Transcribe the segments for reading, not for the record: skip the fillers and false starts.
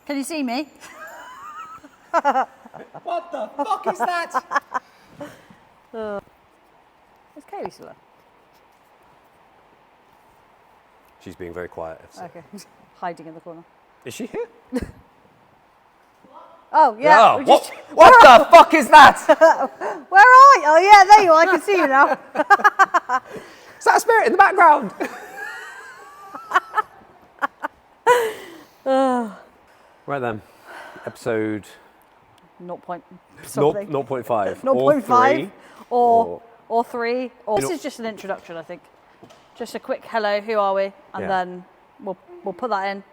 Can you see me? What the fuck is that? Is Kaylee still there? She's being very quiet. Okay. Hiding in the corner. Is she here? Oh, yeah. Oh, what the fuck is that? Where are you? Oh, yeah, there you are. I can see you now. Is that a spirit in the background? Right then. Episode 0.5. 0.5 or 3. This is just an introduction, I think. Just a quick hello, who are we? And then we'll put that in.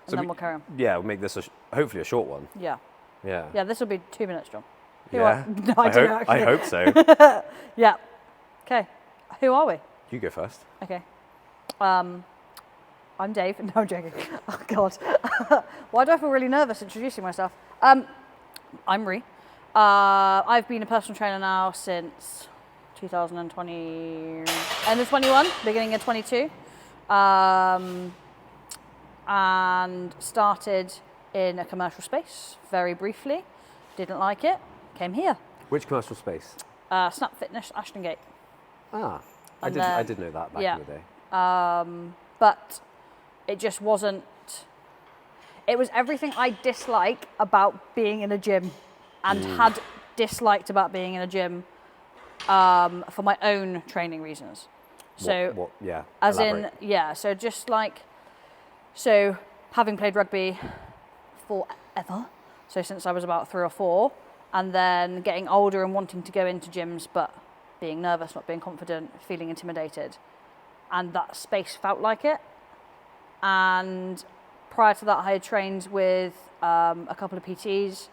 And then we'll carry on. Yeah, we'll make this hopefully a short one. Yeah. Yeah. Yeah, this will be 2 minutes, John. Yeah. No, I don't actually. I hope so. Yeah. Okay. Who are we? You go first. Okay. I'm Dave. No, I'm joking. Oh, God. Why do I feel really nervous introducing myself? I'm Rhi. I've been a personal trainer now since 2020, end of 21, beginning of 22. And started in a commercial space very briefly. Didn't like it. Came here. Which commercial space? Snap Fitness, Ashton Gate. Ah, I did know that back in the day. But it just wasn't. It was everything I dislike about being in a gym, and had disliked about being in a gym for my own training reasons. So, yeah. As elaborate. So having played rugby forever, so since I was about 3 or 4, and then getting older and wanting to go into gyms, but being nervous, not being confident, feeling intimidated, and that space felt like it. And prior to that, I had trained with a couple of PTs,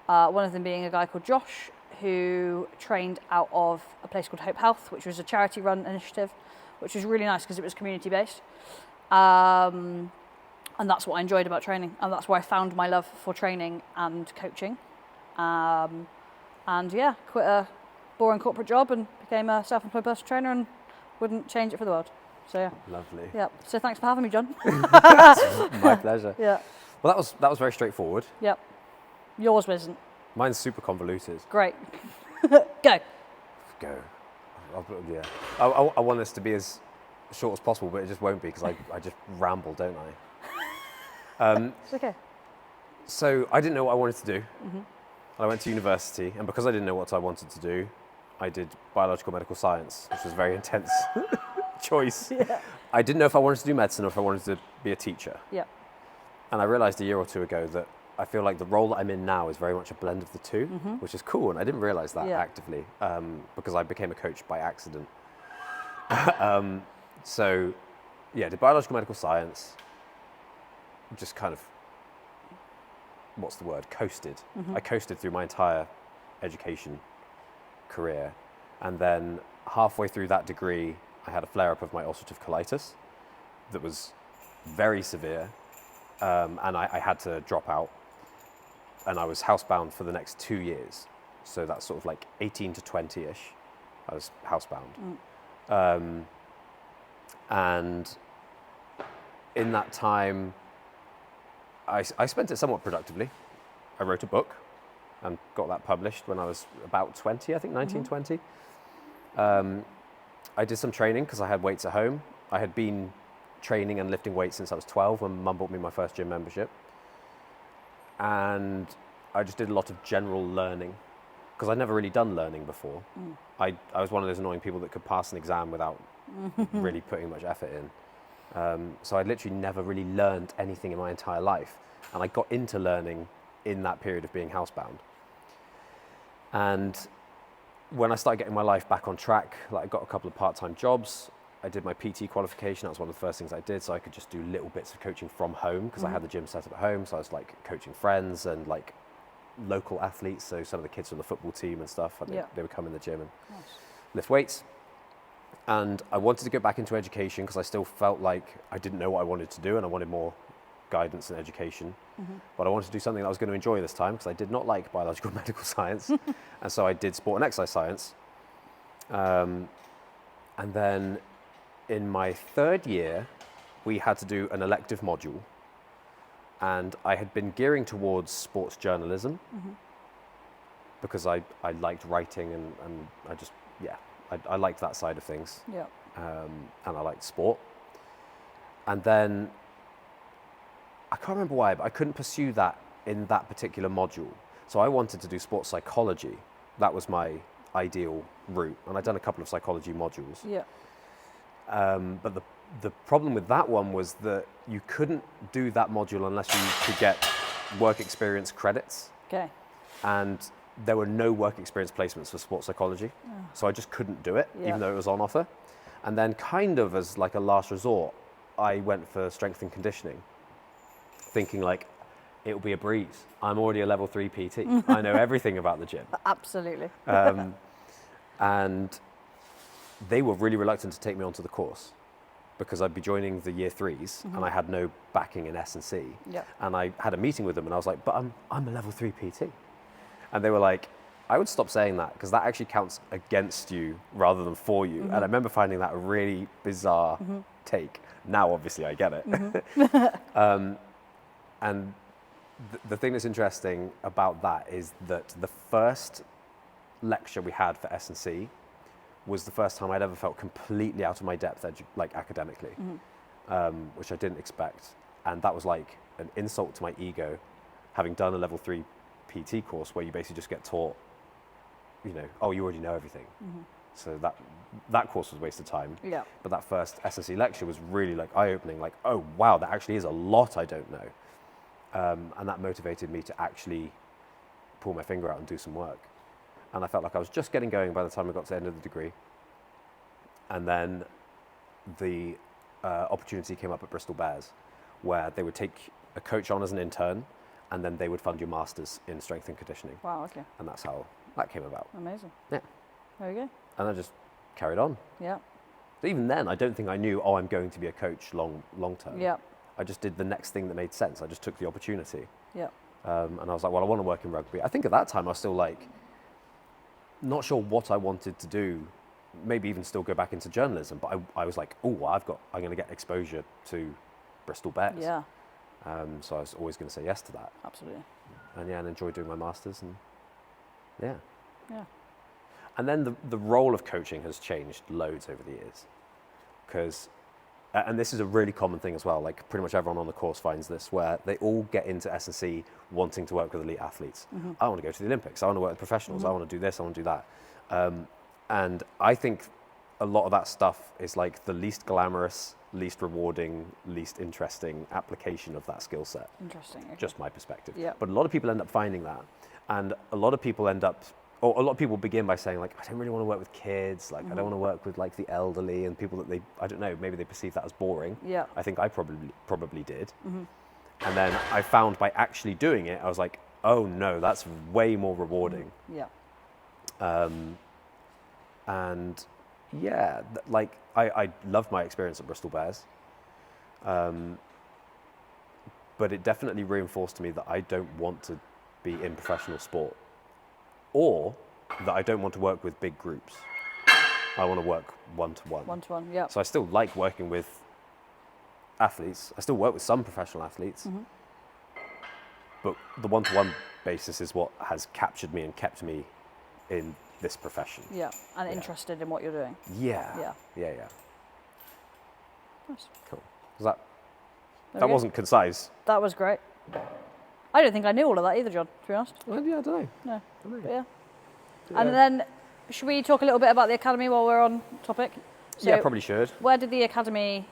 one of them being a guy called Josh, who trained out of a place called Hope Health, which was a charity-run initiative, which was really nice because it was community-based. And that's what I enjoyed about training, and that's where I found my love for training and coaching. And yeah, quit a boring corporate job and became a self-employed personal trainer, and wouldn't change it for the world. So yeah. Lovely. Yeah. So thanks for having me, John. My pleasure. Yeah. Well, that was very straightforward. Yep. Yours wasn't. Mine's super convoluted. Great. Go. Yeah. I want this to be as short as possible, but it just won't be because I just ramble, don't I? It's okay. So I didn't know what I wanted to do. Mm-hmm. I went to university, and because I didn't know what I wanted to do, I did biological medical science, which was a very intense choice. Yeah. I didn't know if I wanted to do medicine or if I wanted to be a teacher. Yeah. And I realized a year or two ago that I feel like the role that I'm in now is very much a blend of the two, which is cool. And I didn't realize that actively because I became a coach by accident. So, yeah, did biological medical science, just kind of, coasted. I coasted through my entire education career. And then halfway through that degree, I had a flare-up of my ulcerative colitis that was very severe. And I had to drop out. And I was housebound for the next 2 years. So that's sort of like 18 to 20-ish. I was housebound. And in that time, I spent it somewhat productively. I wrote a book and got that published when I was about 20, I think 19, 20. I did some training because I had weights at home. I had been training and lifting weights since I was 12 when Mum bought me my first gym membership. And I just did a lot of general learning because I'd never really done learning before. I was one of those annoying people that could pass an exam without really putting much effort in. So I literally never really learned anything in my entire life. And I got into learning in that period of being housebound. And when I started getting my life back on track, like I got a couple of part-time jobs. I did my PT qualification. That was one of the first things I did. So I could just do little bits of coaching from home because I had the gym set up at home. So I was like coaching friends and like local athletes. So some of the kids from the football team and stuff, they would come in the gym and lift weights. And I wanted to get back into education because I still felt like I didn't know what I wanted to do and I wanted more guidance and education. But I wanted to do something that I was going to enjoy this time because I did not like biological medical science. And so I did sport and exercise science. And then in my third year, we had to do an elective module And I had been gearing towards sports journalism because I liked writing and I just, I liked that side of things. Yeah. And I liked sport. And then, I can't remember why, but I couldn't pursue that in that particular module. So I wanted to do sports psychology. That was my ideal route. And I'd done a couple of psychology modules. Yeah. But the problem with that one was that you couldn't do that module unless you could get work experience credits. Okay. And there were no work experience placements for sports psychology. So I just couldn't do it, even though it was on offer. And then kind of as like a last resort, I went for strength and conditioning, thinking like, it'll be a breeze. I'm already a level 3 PT. I know everything about the gym. Absolutely. And they were really reluctant to take me onto the course because I'd be joining the year 3s and I had no backing in S&C. Yep. And I had a meeting with them and I was like, but I'm a level 3 PT. And they were like, I would stop saying that because that actually counts against you rather than for you. And I remember finding that a really bizarre take. Now, obviously, I get it. And the thing that's interesting about that is that the first lecture we had for S&C was the first time I'd ever felt completely out of my depth, like academically, which I didn't expect. And that was like an insult to my ego, having done a level 3 PT course where you basically just get taught, you know, oh, you already know everything. So that course was a waste of time. Yeah. But that first S&C lecture was really like eye-opening, like, oh, wow, that actually is a lot I don't know. And that motivated me to actually pull my finger out and do some work. And I felt like I was just getting going by the time I got to the end of the degree. And then the opportunity came up at Bristol Bears, where they would take a coach on as an intern, and then they would fund your masters in strength and conditioning. Wow, okay. And that's how that came about. Amazing. Yeah. There you go. And I just carried on. Yeah. But even then, I don't think I knew, I'm going to be a coach long term. Yeah. I just did the next thing that made sense. I just took the opportunity. Yeah. And I was like, well, I want to work in rugby. I think at that time I was still like, not sure what I wanted to do, maybe even still go back into journalism, but I was like, I'm going to get exposure to Bristol Bears. Yeah. So I was always going to say yes to that. Absolutely. And enjoy doing my masters and yeah. Yeah. And then the role of coaching has changed loads over the years because, and this is a really common thing as well, like pretty much everyone on the course finds this, where they all get into S&C wanting to work with elite athletes. I want to go to the Olympics, I want to work with professionals, I want to do this, I want to do that. And I think a lot of that stuff is like the least glamorous, least rewarding, least interesting application of that skill set. Interesting. Okay. Just my perspective. Yeah. But a lot of people end up finding that. And a lot of people or a lot of people begin by saying like, I don't really want to work with kids, like I don't want to work with like the elderly and people that I don't know, maybe they perceive that as boring. Yeah. I think I probably did. And then I found by actually doing it, I was like, oh no, that's way more rewarding. Yeah. And yeah, like I loved my experience at Bristol Bears. But it definitely reinforced to me that I don't want to be in professional sport, or that I don't want to work with big groups. I want to work one-to-one. One-to-one, yeah. So I still like working with athletes. I still work with some professional athletes. But the one-to-one basis is what has captured me and kept me in this profession. Yeah, and interested in what you're doing. Yeah. Yeah. Nice. Cool. Was There that we go. wasn't concise. That was great. I don't think I knew all of that either, John, to be honest. Well, yeah, I don't know. No. Don't But know. yeah. And then, should we talk a little bit about the academy while we're on topic? So, Yeah, probably should. where did the academy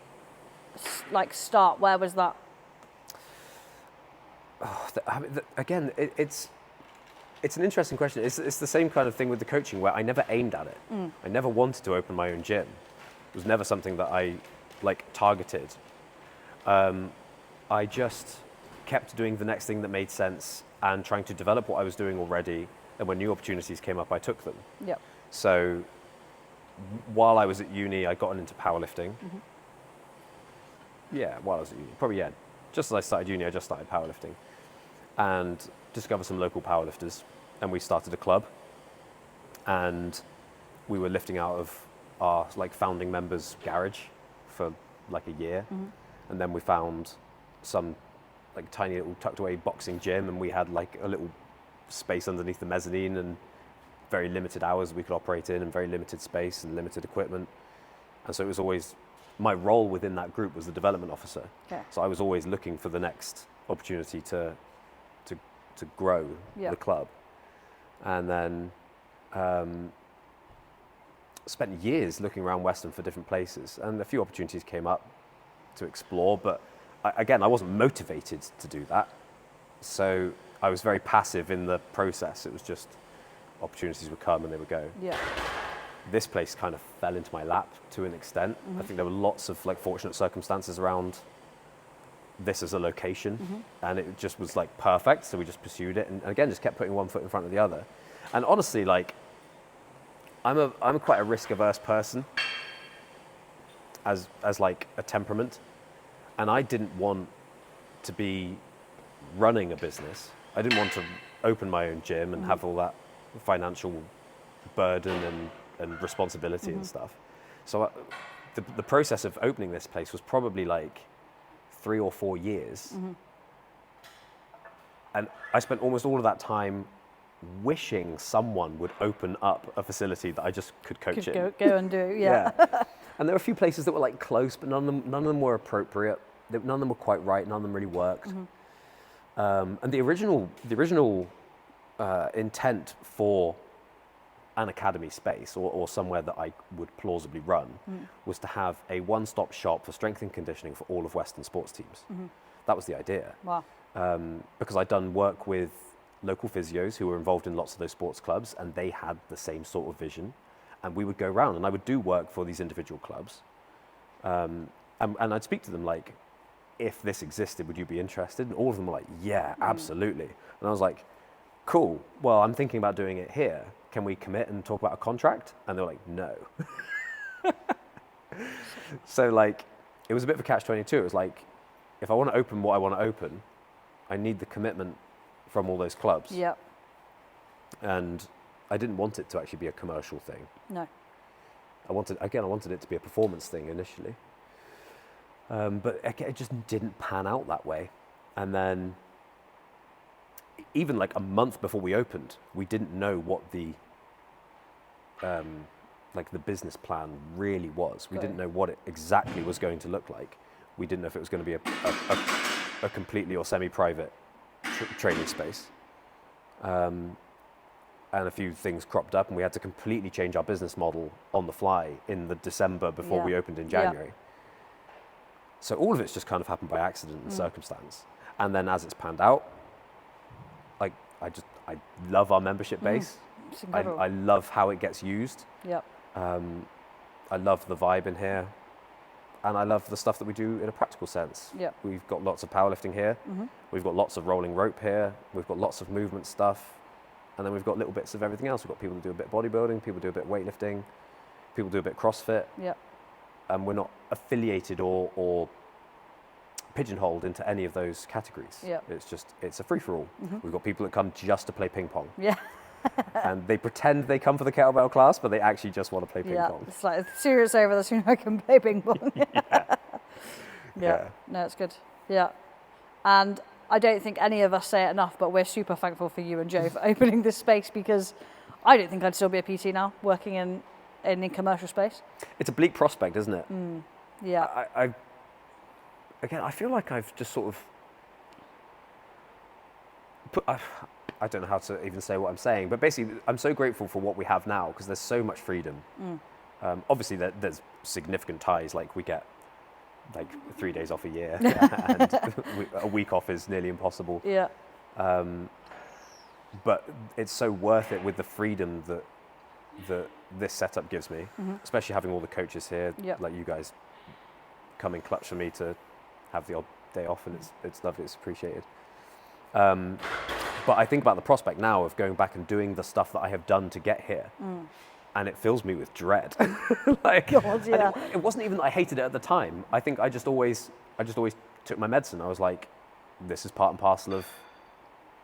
start? Where was that? Again, it's an interesting question. It's the same kind of thing with the coaching where I never aimed at it. I never wanted to open my own gym. It was never something that I targeted. I just kept doing the next thing that made sense and trying to develop what I was doing already. And when new opportunities came up, I took them. Yep. So while I was at uni, I got into powerlifting. Yeah, while I was at uni, probably, yeah. Just as I started uni, I just started powerlifting and discovered some local powerlifters. And we started a club and we were lifting out of our founding members' garage for a year. And then we found some like a tiny little tucked away boxing gym, and we had like a little space underneath the mezzanine and very limited hours we could operate in and very limited space and limited equipment. And so it was always, my role within that group was the development officer. Okay. So I was always looking for the next opportunity to grow the club. And then spent years looking around Western for different places, and a few opportunities came up to explore, but again, I wasn't motivated to do that. So I was very passive in the process. It was just opportunities would come and they would go. Yeah. This place kind of fell into my lap to an extent. I think there were lots of like fortunate circumstances around this as a location, and it just was like perfect. So we just pursued it, and again, just kept putting one foot in front of the other. And honestly, like, I'm quite a risk-averse person as like a temperament, and I didn't want to be running a business. I didn't want to open my own gym and have all that financial burden and responsibility and stuff. So the process of opening this place was probably like 3 or 4 years. And I spent almost all of that time wishing someone would open up a facility that I just could coach in. Go and do, yeah. And there were a few places that were like close, but none of them were appropriate. None of them were quite right. None of them really worked. And the original intent for an academy space or somewhere that I would plausibly run was to have a one-stop shop for strength and conditioning for all of Western sports teams. That was the idea. Wow. Because I'd done work with local physios who were involved in lots of those sports clubs, and they had the same sort of vision. And we would go around, and I would do work for these individual clubs. And I'd speak to them like, if this existed, would you be interested? And all of them were like, yeah, absolutely. And I was like, cool, well, I'm thinking about doing it here. Can we commit and talk about a contract? And they were like, no. So like, it was a bit of a catch-22. It was like, if I want to open what I want to open, I need the commitment from all those clubs. Yep. And I didn't want it to actually be a commercial thing. No. I wanted it to be a performance thing initially. But it just didn't pan out that way. And then even like a month before we opened, we didn't know what the business plan really was. We didn't know what it exactly was going to look like. We didn't know if it was going to be a completely or semi-private training space. And a few things cropped up, and we had to completely change our business model on the fly in the December before we opened in January. So all of it's just kind of happened by accident and circumstance. And then as it's panned out, like I love our membership base. I love how it gets used. Yep. I love the vibe in here. And I love the stuff that we do in a practical sense. Yep. We've got lots of powerlifting here. We've got lots of rolling rope here. We've got lots of movement stuff. And then we've got little bits of everything else. We've got people who do a bit of bodybuilding, people do a bit of weightlifting, people do a bit of CrossFit. Yep. And we're not affiliated or pigeonholed into any of those categories. Yep. It's a free-for-all. We've got people that come just to play ping pong. Yeah. And they pretend they come for the kettlebell class, but they actually just want to play ping pong. It's like, the sooner it's over, the sooner I can play ping pong. Yeah. No, it's good. Yeah. And I don't think any of us say it enough, but we're super thankful for you and Joe for opening this space, because I don't think I'd still be a PT now, working in commercial space. It's a bleak prospect, isn't it? Yeah. I feel like I've just sort of I don't know how to even say what I'm saying, but basically I'm so grateful for what we have now, because there's so much freedom. Obviously there's significant ties, like we get like 3 days off a year and a week off is nearly impossible. Yeah. But it's so worth it with the freedom that this setup gives me, especially having all the coaches here, like you guys come in clutch for me to have the odd day off, and it's lovely, it's appreciated. But I think about the prospect now of going back and doing the stuff that I have done to get here, and it fills me with dread. Like, God, yeah. It wasn't even that I hated it at the time. I think I just always took my medicine. I was like, this is part and parcel of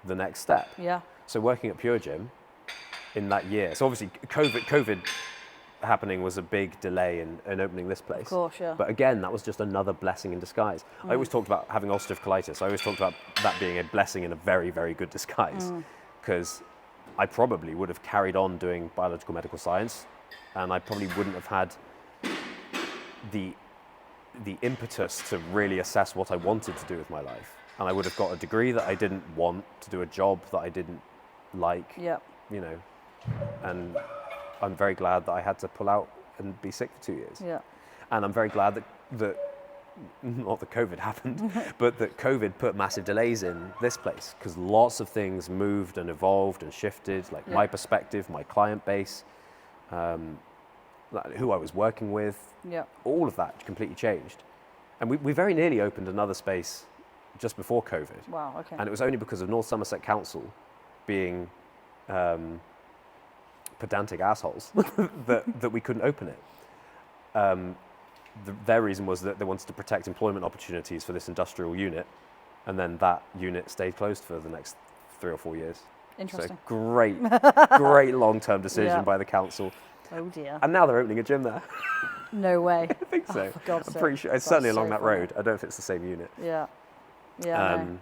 the next step. Yeah. So working at Pure Gym in that year, so obviously COVID happening was a big delay in opening this place. Of course, yeah. But again, that was just another blessing in disguise. I always talked about having ulcerative colitis. I always talked about that being a blessing in a very, very good disguise, because I probably would have carried on doing biological medical science, and I probably wouldn't have had the impetus to really assess what I wanted to do with my life. And I would have got a degree that I didn't want, to do a job that I didn't like, Yeah. you know, and I'm very glad that I had to pull out and be sick for 2 years. Yeah. And I'm very glad that not that COVID happened, but that COVID put massive delays in this place, because lots of things moved and evolved and shifted, like my perspective, my client base, who I was working with, all of that completely changed. And we very nearly opened another space just before COVID. Wow, okay. And it was only because of North Somerset Council being pedantic assholes that we couldn't open it. Their reason was that they wanted to protect employment opportunities for this industrial unit, and then that unit stayed closed for the next 3 or 4 years. Interesting. So great long-term decision by the council. Oh dear. And now they're opening a gym there. No way. I think so. Oh, for God's I'm sake. pretty sure. It's That's certainly along so that funny. road. I don't know if it's the same unit. Yeah. Yeah. No.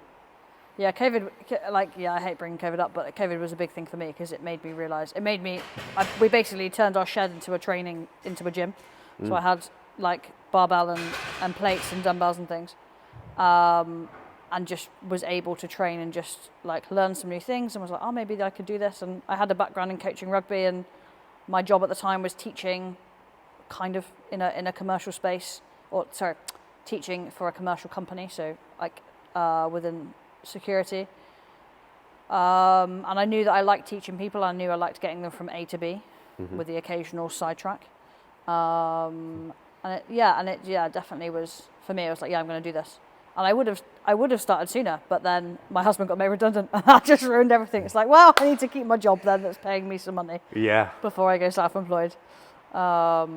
Yeah, COVID, I hate bringing COVID up, but COVID was a big thing for me because it made me realise, we basically turned our shed into a gym. So I had like barbell and plates and dumbbells and things, and just was able to train and just like learn some new things, and was like, oh, maybe I could do this. And I had a background in coaching rugby, and my job at the time was teaching kind of in a commercial space, teaching for a commercial company, so like within security, and I knew that I liked teaching people. I knew I liked getting them from A to B with the occasional sidetrack, and it definitely was for me. I was like, I'm going to do this, and I would have started sooner, but then my husband got made redundant, and that just ruined everything. It's like, well, I need to keep my job then that's paying me some money before I go self-employed. But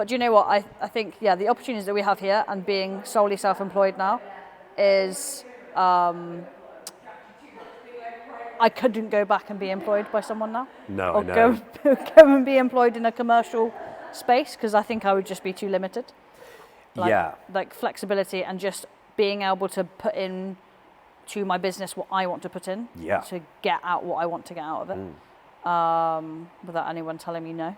do you know what? I think the opportunities that we have here and being solely self-employed now is I couldn't go back and be employed by someone now. No, or I know. go and be employed in a commercial space, because I think I would just be too limited. Like flexibility and just being able to put in to my business what I want to put in to get out what I want to get out of it, without anyone telling me no.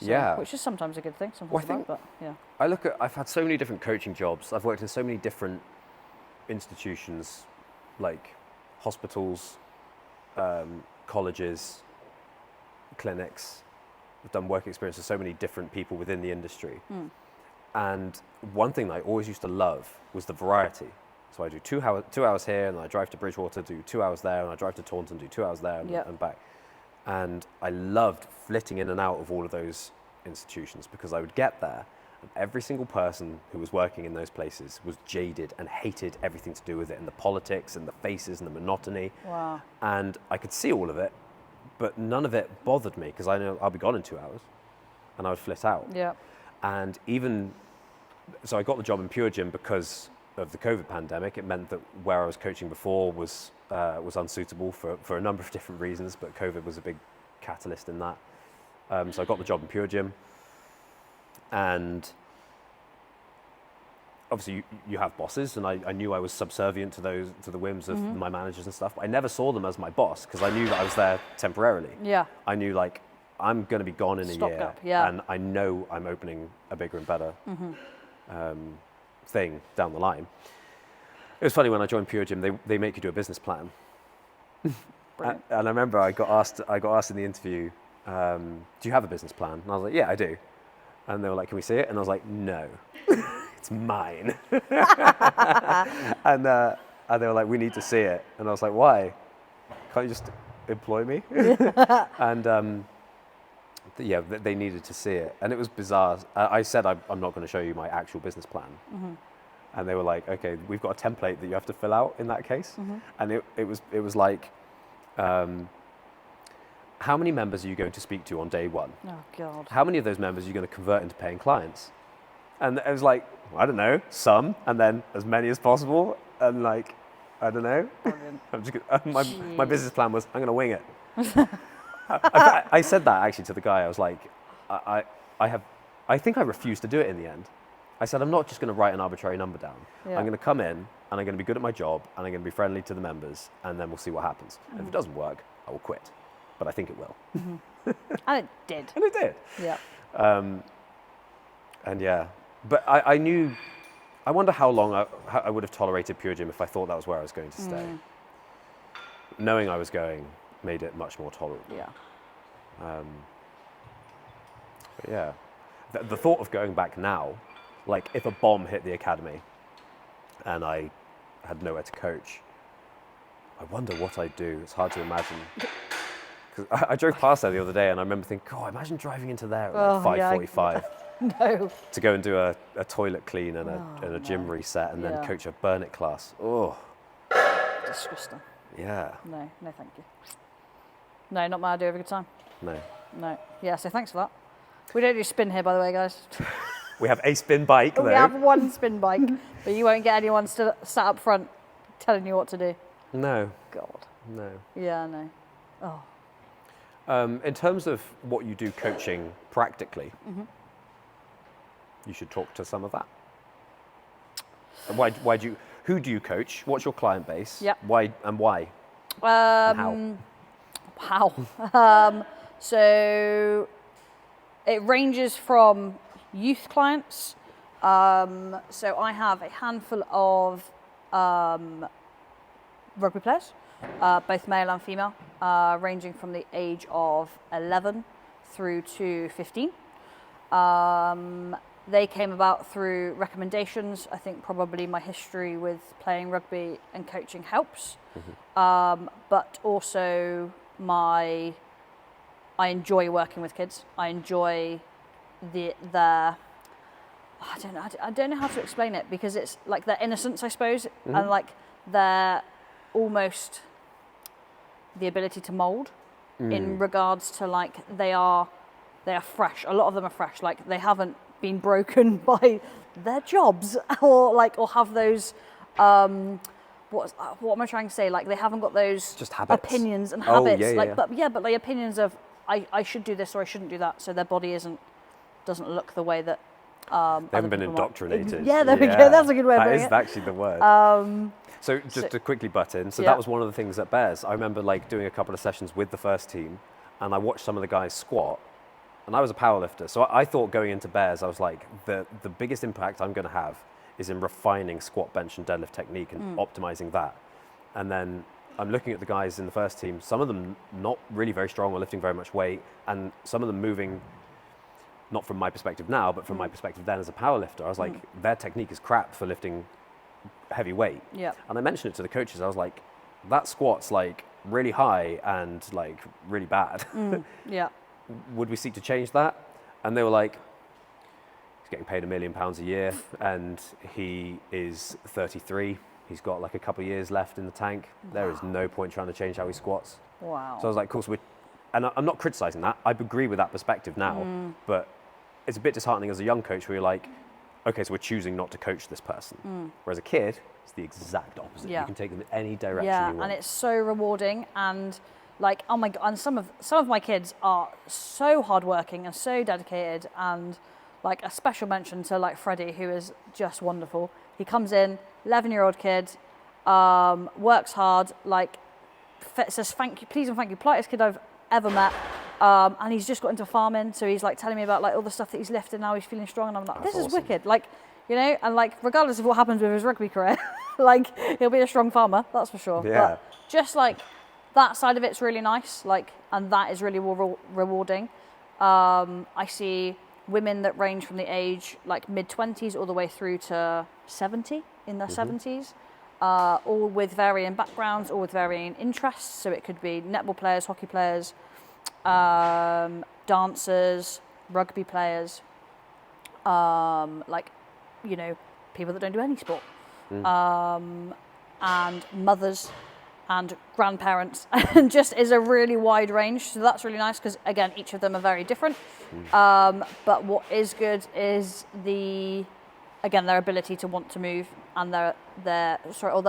So, which is sometimes a good thing, sometimes not, but yeah. I've had so many different coaching jobs. I've worked in so many different institutions, like hospitals, colleges, clinics. I've done work experience with so many different people within the industry. And one thing that I always used to love was the variety. So I do 2 hours here, and I drive to Bridgewater, do 2 hours there, and I drive to Taunton, do 2 hours there and back. And I loved flitting in and out of all of those institutions, because I would get there and every single person who was working in those places was jaded and hated everything to do with it, and the politics and the faces and the monotony. Wow. And I could see all of it, but none of it bothered me, because I know I'll be gone in 2 hours, and I would flit out. Yeah. And so I got the job in Pure Gym because of the COVID pandemic. It meant that where I was coaching before was unsuitable for a number of different reasons, but COVID was a big catalyst in that. So I got the job in Pure Gym, and obviously you have bosses, and I knew I was subservient to the whims of my managers and stuff, but I never saw them as my boss, because I knew that I was there temporarily. Yeah. I knew, like, I'm going to be gone in a year, Stopgap, yeah. and I know I'm opening a bigger and better thing down the line. It was funny, when I joined Pure Gym, they make you do a business plan. And I remember I got asked in the interview, do you have a business plan? And I was like, yeah, I do. And they were like, can we see it? And I was like, no, it's mine. And they were like, we need to see it. And I was like, why? Can't you just employ me? And they needed to see it. And it was bizarre. I said, I'm not going to show you my actual business plan. And they were like, okay, we've got a template that you have to fill out in that case. And it was like, how many members are you going to speak to on day one? Oh, God. How many of those members are you going to convert into paying clients? And it was like, well, I don't know, some, and then as many as possible. And like, I don't know. Brilliant. I'm just my business plan was, I'm going to wing it. I said that actually to the guy. I was like, I think I refused to do it in the end. I said, I'm not just going to write an arbitrary number down. Yeah. I'm going to come in and I'm going to be good at my job and I'm going to be friendly to the members and then we'll see what happens. And if it doesn't work, I will quit. But I think it will. And it did. And it did. Yeah. And yeah, but I knew, I wonder how long I would have tolerated Pure Gym if I thought that was where I was going to stay. Knowing I was going made it much more tolerable. Yeah. But yeah, the thought of going back now, like if a bomb hit the academy and I had nowhere to coach, I wonder what I'd do. It's hard to imagine. Because I drove past there the other day and I remember thinking, God, imagine driving into there at like 5:45 No. to go and do a toilet clean and a gym reset and then Yeah. coach a burn it class. Oh, Disgusting. yeah. No, thank you. No, not my idea of a good time. No. No. Yeah, so thanks for that. We don't do spin here, by the way, guys. We have a spin bike though. We have one spin bike, but you won't get anyone sat up front telling you what to do. No, God. no. Yeah, no. Oh. In terms of what you do coaching practically, you should talk to some of that. And why do you, who do you coach? What's your client base? Yep. Why and why? And how? Wow. So it ranges from youth clients. So I have a handful of rugby players, both male and female, ranging from the age of 11 through to 15. They came about through recommendations. I think probably my history with playing rugby and coaching helps, but also I enjoy working with kids. I enjoy their I don't know how to explain it, because it's like their innocence, I suppose, and like their almost the ability to mold in regards to like they are fresh. A lot of them are fresh. Like they haven't been broken by their jobs or have those what am I trying to say? Like they haven't got those Just habits. opinions and Oh, habits. yeah. But the opinions of I should do this or I shouldn't do that. So their body doesn't look the way that They haven't been indoctrinated. Yeah, there we go. That's a good way of That putting is it. actually the word. So just so- to quickly butt in, so Yeah. that was one of the things at Bears. I remember like doing a couple of sessions with the first team, and I watched some of the guys squat, and I was a powerlifter. So I thought going into Bears, I was like, the biggest impact I'm going to have is in refining squat, bench, and deadlift technique and optimizing that. And then I'm looking at the guys in the first team, some of them not really very strong or lifting very much weight, and some of them moving, not from my perspective now, but from my perspective then as a powerlifter. I was like, their technique is crap for lifting heavy weight. Yeah. And I mentioned it to the coaches. I was like, that squat's like really high and like really bad. Yeah. Would we seek to change that? And they were like, he's getting paid £1 million a year and he is 33. He's got like a couple of years left in the tank. There is no point trying to change how he squats. Wow. So I was like, cool, and I'm not criticizing that. I agree with that perspective now, but it's a bit disheartening as a young coach where you're like, okay, so we're choosing not to coach this person. Whereas a kid, it's the exact opposite. Yeah. You can take them in any direction Yeah, you want. and it's so rewarding, and like, oh my God, and some of my kids are so hardworking and so dedicated, and like a special mention to like Freddie, who is just wonderful. He comes in, 11-year-old kid, works hard, like says thank you, please and thank you, politest kid I've ever met. And he's just got into farming, so he's like telling me about like all the stuff that he's lifted now. He's feeling strong, and I'm like, That's this is awesome. wicked. Like, you know, and like regardless of what happens with his rugby career, like he'll be a strong farmer, that's for sure. Yeah. But just like that side of it's really nice, like, and that is really rewarding. I see women that range from the age like mid-20s all the way through to 70 in their 70s, all with varying backgrounds, all with varying interests. So it could be netball players, hockey players, dancers, rugby players, like, you know, people that don't do any sport, and mothers and grandparents, and just is a really wide range. So that's really nice because, again, each of them are very different. But what is good is their ability to want to move and their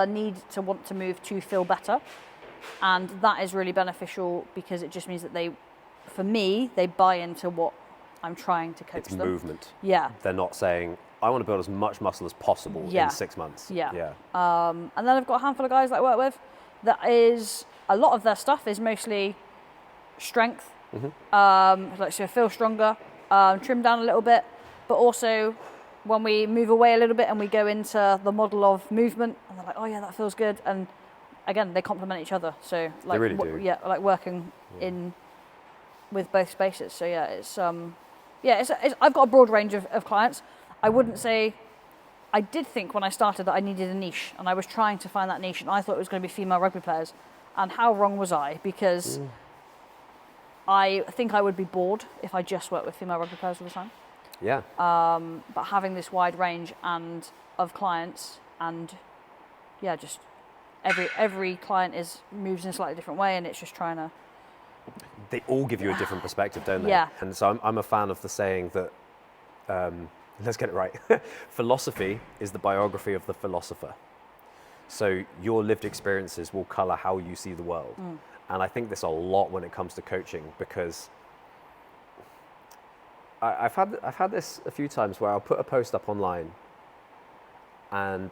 need to want to move to feel better. And that is really beneficial because it just means that for me, they buy into what I'm trying to coach It's them. movement. Yeah. They're not saying, I want to build as much muscle as possible in 6 months. Yeah. And then I've got a handful of guys that I work with that is, a lot of their stuff is mostly strength, like so feel stronger, trim down a little bit, but also when we move away a little bit and we go into the model of movement, and they're like, oh yeah, that feels good. And again, they complement each other. So like, they really do. Yeah, like working in with both spaces. So yeah, it's I've got a broad range of clients. I wouldn't say, I did think when I started that I needed a niche, and I was trying to find that niche, and I thought it was going to be female rugby players. And how wrong was I? Because I think I would be bored if I just worked with female rugby players all the time. Yeah. But having this wide range and of clients, and yeah, just every client moves in a slightly different way, and it's just trying to. They all give you a different perspective, don't they? Yeah. And so I'm a fan of the saying that, let's get it right, philosophy is the biography of the philosopher. So your lived experiences will colour how you see the world. And I think this a lot when it comes to coaching, because I've had this a few times where I'll put a post up online and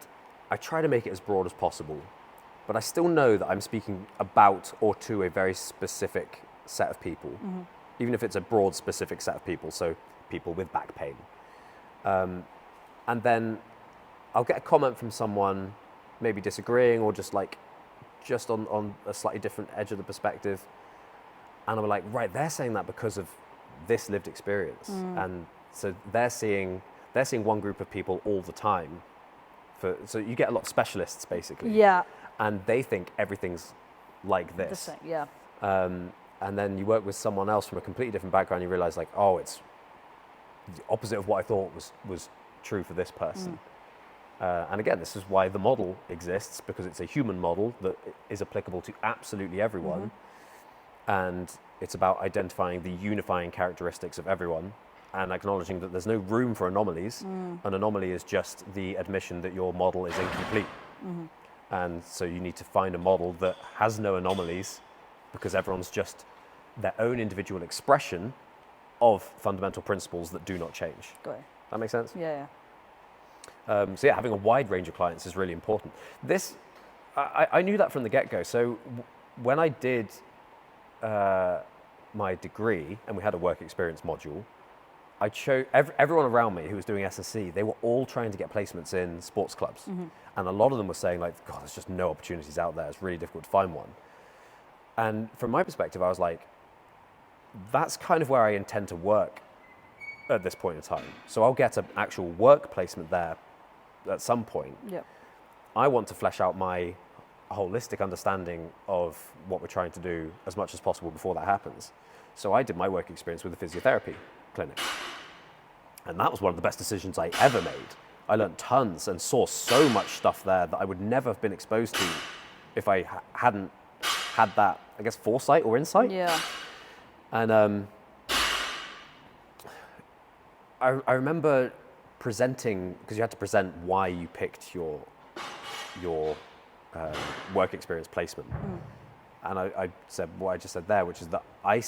I try to make it as broad as possible, but I still know that I'm speaking about or to a very specific set of people, even if it's a broad specific set of people, so people with back pain. And then I'll get a comment from someone maybe disagreeing or just on a slightly different edge of the perspective. And I'm like, right, they're saying that because of this lived experience. And so they're seeing one group of people all the time. So you get a lot of specialists basically. Yeah. And they think everything's like this. The same, yeah. And then you work with someone else from a completely different background, you realize like, oh, it's the opposite of what I thought was true for this person. And again, this is why the model exists, because it's a human model that is applicable to absolutely everyone. And it's about identifying the unifying characteristics of everyone and acknowledging that there's no room for anomalies. An anomaly is just the admission that your model is incomplete. And so you need to find a model that has no anomalies, because everyone's just their own individual expression of fundamental principles that do not change. Got it. That makes sense? Yeah. So yeah, having a wide range of clients is really important. I knew that from the get-go. So when I did my degree and we had a work experience module, I chose everyone around me who was doing SSC, they were all trying to get placements in sports clubs. And a lot of them were saying like, God, there's just no opportunities out there. It's really difficult to find one. And from my perspective, I was like, that's kind of where I intend to work at this point in time. So I'll get an actual work placement there at some point. Yep. I want to flesh out my holistic understanding of what we're trying to do as much as possible before that happens. So I did my work experience with a physiotherapy clinic. And that was one of the best decisions I ever made. I learned tons and saw so much stuff there that I would never have been exposed to if I hadn't had that, I guess, foresight or insight. Yeah. And I remember presenting, because you had to present why you picked your work experience placement. And I said what I just said there, which is that I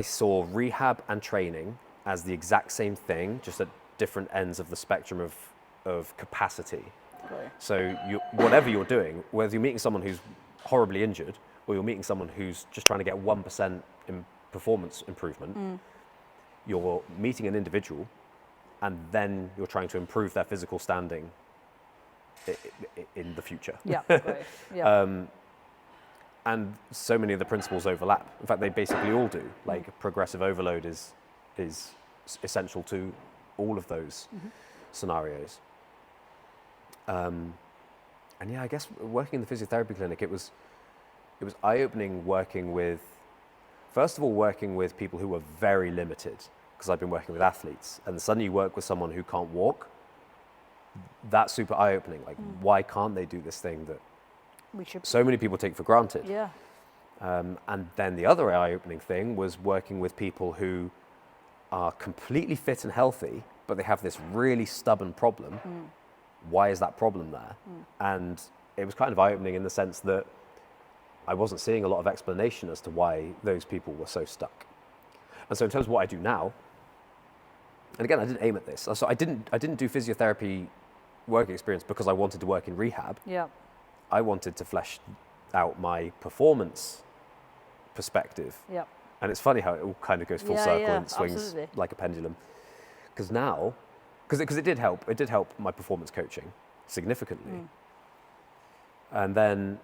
saw rehab and training as the exact same thing, just at different ends of the spectrum of capacity. Right. So whatever you're doing, whether you're meeting someone who's horribly injured or you're meeting someone who's just trying to get 1% in performance improvement, you're meeting an individual and then you're trying to improve their physical standing in the future. Yeah. Right. Yeah. And so many of the principles overlap. In fact, they basically all do. Like progressive overload is essential to all of those scenarios. And yeah, I guess working in the physiotherapy clinic, it was eye-opening working with people who were very limited, because I've been working with athletes, and suddenly you work with someone who can't walk. That's super eye-opening. Like, why can't they do this thing that so many people take for granted? Yeah. And then the other eye-opening thing was working with people who are completely fit and healthy, but they have this really stubborn problem. Why is that problem there? And it was kind of eye-opening in the sense that I wasn't seeing a lot of explanation as to why those people were so stuck. And so in terms of what I do now, and again, I didn't aim at this. So I didn't do physiotherapy work experience because I wanted to work in rehab. Yeah. I wanted to flesh out my performance perspective. Yeah. And it's funny how it all kind of goes full circle and swings absolutely. like a pendulum. Because now, because it did help. It did help my performance coaching significantly. And then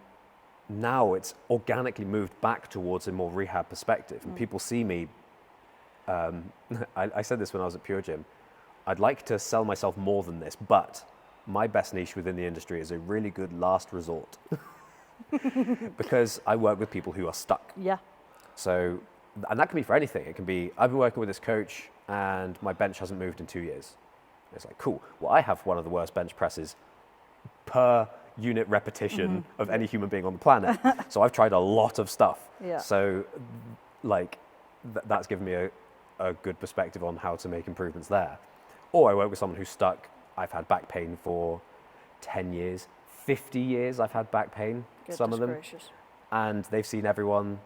now it's organically moved back towards a more rehab perspective. And people see me, I said this when I was at Pure Gym, I'd like to sell myself more than this, but my best niche within the industry is a really good last resort. Because I work with people who are stuck. Yeah. So, and that can be for anything. It can be, I've been working with this coach and my bench hasn't moved in 2 years. It's like, cool. Well, I have one of the worst bench presses per unit repetition of any human being on the planet. So I've tried a lot of stuff. Yeah. So like, that's given me a good perspective on how to make improvements there. Or I work with someone who's stuck. I've had back pain for 10 years, 50 years I've had back pain, some of them. Gracious. And they've seen everyone,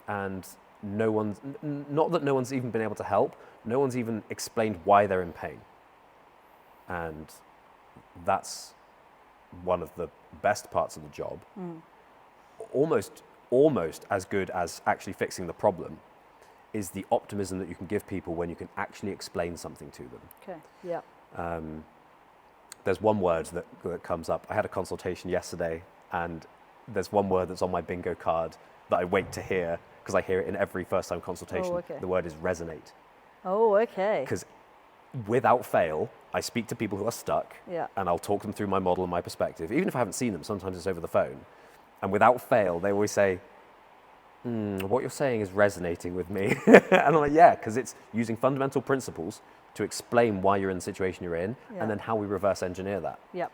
and no one's, not that no one's even been able to help, no one's even explained why they're in pain. And that's one of the best parts of the job. Almost as good as actually fixing the problem is the optimism that you can give people when you can actually explain something to them. Okay. Yeah. There's one word that comes up. I had a consultation yesterday, and there's one word that's on my bingo card that I wait to hear, because I hear it in every first-time consultation. Oh, okay. The word is resonate. Oh, okay. Because without fail, I speak to people who are stuck, Yeah. and I'll talk them through my model and my perspective. Even if I haven't seen them, sometimes it's over the phone. And without fail, they always say, what you're saying is resonating with me. And I'm like, yeah, because it's using fundamental principles to explain why you're in the situation you're in, Yeah. and then how we reverse engineer that. Yeah.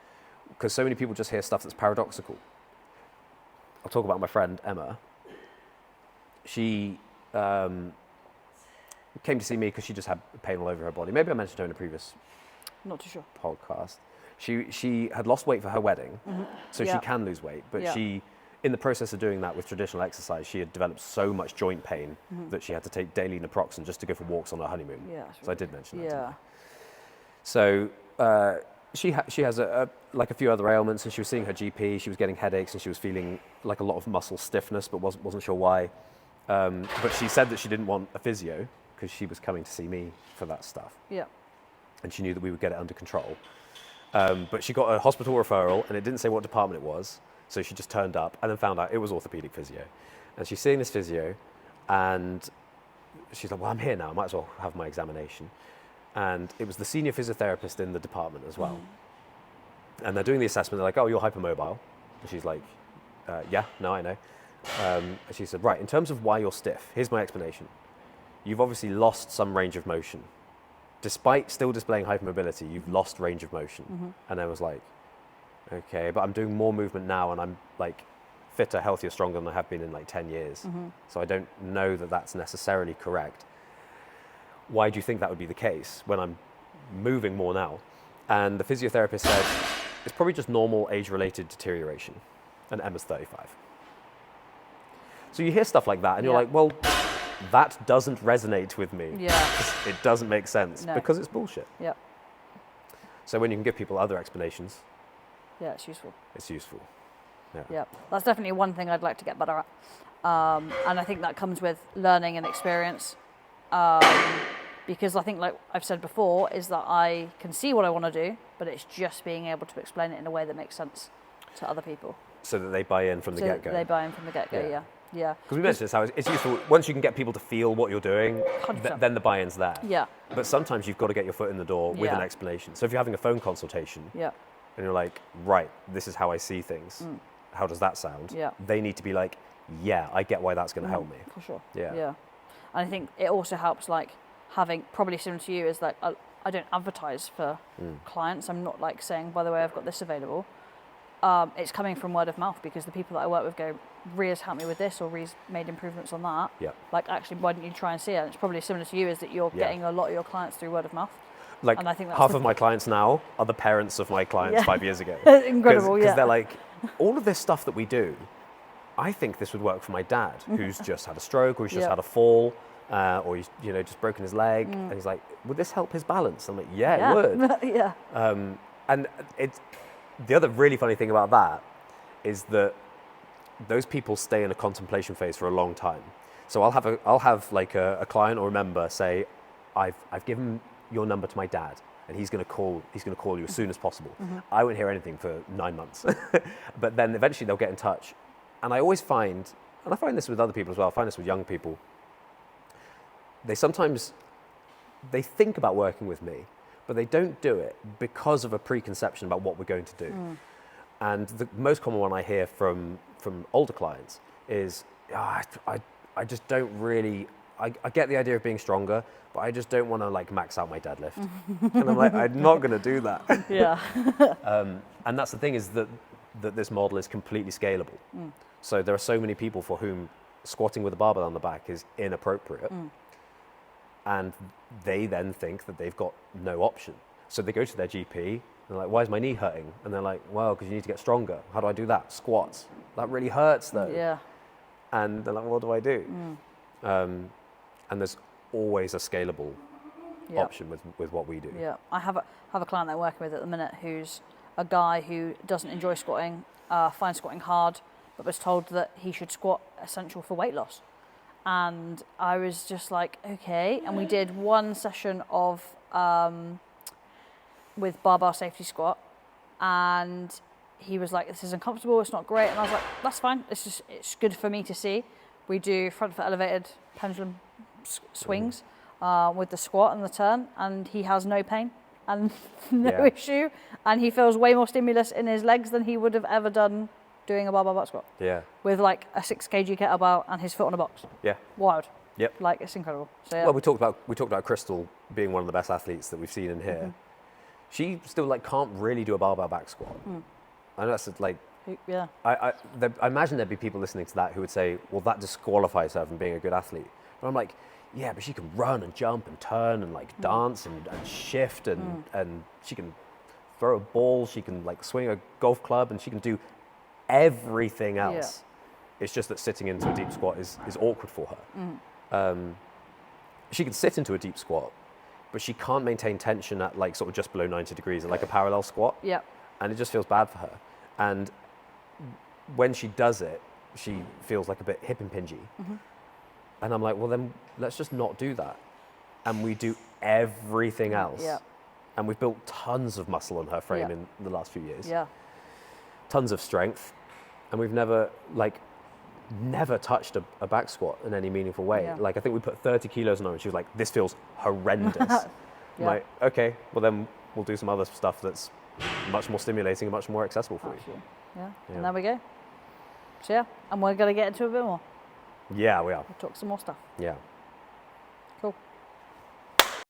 Because so many people just hear stuff that's paradoxical. I'll talk about my friend, Emma. She came to see me because she just had pain all over her body. Maybe I mentioned her in a previous Not too sure. podcast. She had lost weight for her wedding, so Yeah. she can lose weight. But Yeah. she, in the process of doing that with traditional exercise, she had developed so much joint pain that she had to take daily naproxen just to go for walks on her honeymoon. Yeah. So I did mention that. didn't I? Yeah. So she has a few other ailments, and she was seeing her GP. She was getting headaches, and she was feeling like a lot of muscle stiffness, but wasn't sure why. But she said that she didn't want a physio because she was coming to see me for that stuff, Yeah. and she knew that we would get it under control. But she got a hospital referral, and it didn't say what department it was, so she just turned up and then found out it was orthopedic physio. And she's seeing this physio, and she's like, well, I'm here now, I might as well have my examination. And it was the senior physiotherapist in the department as well. And they're doing the assessment, they're like, oh, you're hypermobile. And she's like, yeah, no, I know. And she said, right, in terms of why you're stiff, here's my explanation. You've obviously lost some range of motion. Despite still displaying hypermobility, you've lost range of motion. And I was like, okay, but I'm doing more movement now, and I'm like fitter, healthier, stronger than I have been in like 10 years. So I don't know that that's necessarily correct. Why do you think that would be the case when I'm moving more now? And the physiotherapist said, it's probably just normal age-related deterioration. And Emma's 35. So you hear stuff like that, and you're like, well, that doesn't resonate with me. Yeah. It doesn't make sense because it's bullshit. Yeah. So when you can give people other explanations, Yeah, it's useful. it's useful. Yeah, that's definitely one thing I'd like to get better at. And I think that comes with learning and experience. Because I think, like I've said before, is that I can see what I want to do, but it's just being able to explain it in a way that makes sense to other people. So that they buy in from the get-go. They buy in from the get-go, Yeah. yeah. Because we mentioned this, how it's useful, once you can get people to feel what you're doing, 100%. then the buy-in's there. Yeah, But sometimes you've got to get your foot in the door with an Yeah. explanation. So if you're having a phone consultation, yeah, and you're like, right, this is how I see things, how does that sound? Yeah. They need to be like, yeah, I get why that's going to help me. for sure. Yeah. Yeah. And I think it also helps, like, having, probably similar to you, is like, I don't advertise for clients. I'm not like saying, by the way, I've got this available. It's coming from word of mouth, because the people that I work with go, Rhia's helped me with this, or Rhia's made improvements on that. Yeah. Like, actually, why don't you try and see it? And it's probably similar to you, is that you're getting a lot of your clients through word of mouth. Like, And I think that's half of my clients now are the parents of my clients Yeah. 5 years ago. Incredible, Because yeah. they're like, all of this stuff that we do, I think this would work for my dad, who's just had a stroke, or he's just Yep. had a fall, or he's just broken his leg, and he's like, would this help his balance? I'm like, yeah, it would. Yeah. And it's the other really funny thing about that is that those people stay in a contemplation phase for a long time. So I'll have like a client or a member say, I've given your number to my dad, and he's going to call you as soon as possible. I won't hear anything for 9 months, but then eventually they'll get in touch. And I always find, and I find this with other people as well, I find this with young people, they think about working with me, but they don't do it because of a preconception about what we're going to do. And the most common one I hear from older clients is, I just don't really, I get the idea of being stronger, but I just don't want to like max out my deadlift. And I'm like, I'm not going to do that. Yeah. And that's the thing, is that this model is completely scalable. So there are so many people for whom squatting with a barbell on the back is inappropriate. And they then think that they've got no option. So they go to their GP and they're like, why is my knee hurting? And they're like, well, because you need to get stronger. How do I do that? Squats. That really hurts though. Yeah. And they're like, what do I do? And there's always a scalable option with what we do. Yeah. I have a client that I'm working with at the minute who's a guy who doesn't enjoy squatting, finds squatting hard, but was told that he should squat essential for weight loss. And I was just like, okay. And we did one session of with barbell safety squat, and he was like, this is uncomfortable, it's not great. And I was like, that's fine, it's good for me to see. We do front foot elevated pendulum swings with the squat and the turn, and he has no pain and no issue, and he feels way more stimulus in his legs than he would have ever done doing a barbell back squat. Yeah. With like a 6 kg kettlebell and his foot on a box. Yeah. Wild. Yep. Like, it's incredible. So, yeah. Well, we talked about Crystal being one of the best athletes that we've seen in here. She still like can't really do a barbell back squat. I know that's like, yeah. I imagine there'd be people listening to that who would say, well, that disqualifies her from being a good athlete. But I'm like, yeah, but she can run and jump and turn and like dance and shift and she can throw a ball, she can like swing a golf club, and she can do everything else. It's just that sitting into a deep squat is awkward for her. She can sit into a deep squat, but she can't maintain tension at like sort of just below 90 degrees at like a parallel squat. Yeah. And it just feels bad for her. And when she does it, she feels like a bit hip impingy. And I'm like, well, then let's just not do that. And we do everything else. Yeah. And we've built tons of muscle on her frame in the last few years. Yeah. Tons of strength. And we've never touched a back squat in any meaningful way. Yeah. Like, I think we put 30 kilos on her and she was like, this feels horrendous. I'm like, okay, well then we'll do some other stuff that's much more stimulating and much more accessible for you. Yeah. And there we go. So yeah, and we're going to get into a bit more. Yeah, we are. We'll talk some more stuff. Yeah. Cool.